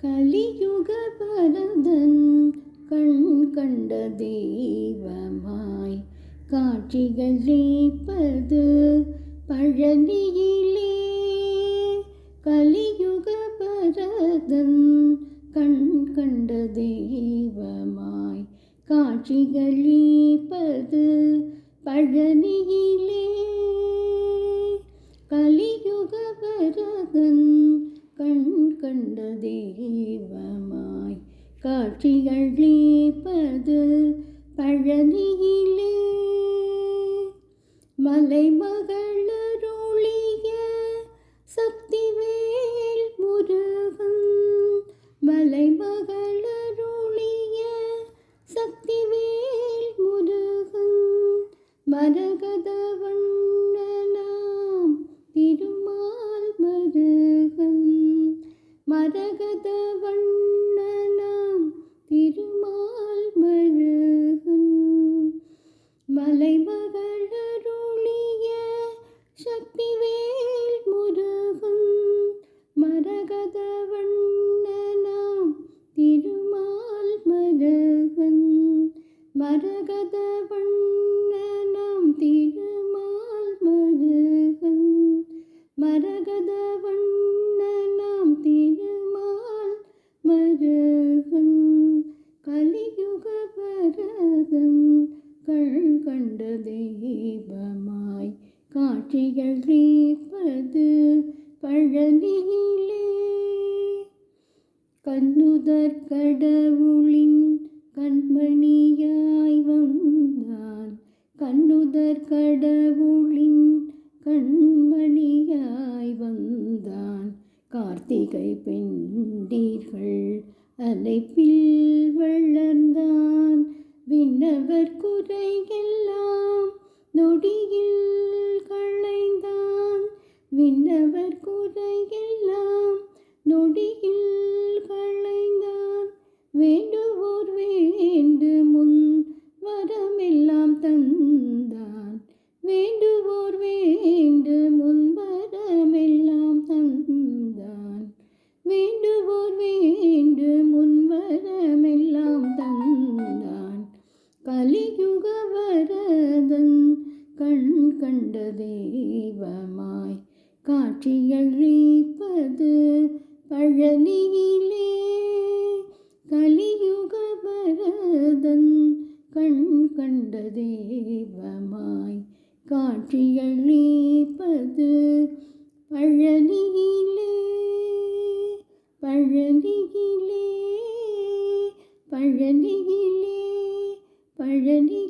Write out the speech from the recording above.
கலியுக பரதன் கண் கண்ட தெய்வமாய் காட்சிகள் அளிப்பது பழனியிலே. கலியுக பரதன் கண் கண்ட தெய்வமாய் காட்சிகள் அளிப்பது பழனியிலே. கலியுக பரதன் கண் கண்ட தெய்வமாய் காட்சிகள் அளிப்பது பழனியிலே. மலைமகளருளிய சக்திவேல் முருகன், மலைமகளருளிய சக்திவேல் முருகன், மரகத வண்ணனாம் திருமால் மருகன், மரகத வண்ணனாம் திருமால் மருகன். மலைமகளருளிய சக்திவேல் முருகன், மரகத வண்ணனாம் திருமால் மருகன், மரகத வண்ணனாம் திருமால் மருகன், மரகத வண்ணனாம் திருமால் மருகன். கலியுக பரதன் கண் கண்ட தெய்வமாய் காட்சிகள் அளிப்பது பழனியிலே. கண்ணுதற் கடவுளின் கண்மணியாய் வந்தான், கண்ணுதற் கடவுளின் கண்மணியாய் வந்தான். கார்த்திகை பெண்டீர்கள் அழைப்பில் வளர்ந்தான், விண்ணவர் குறையெல்லாம் நொடியில் களைந்தான், விண்ணவர் குறையெல்லாம் நொடியில் களைந்தான். வேண்டுவோர் வேண்டு முன் வரமெல்லாம் தந்தான், வேண்டுவோர் வேண்டு முன் வரமெல்லாம் தந்தான், வேண்டுவோர் வேண்டு முன் வரமெல்லாம் தந்தான். கலியுக வரதன் கண் கண்ட தெய்வமாய் காட்சிகள் அளிப்பது பழனியிலே. கலியுக வரதன் கண் கண்ட தெய்வமாய் காட்சிகள் அளிப்பது பழனியிலே. பழனியிலே, பழனியிலே, பழனி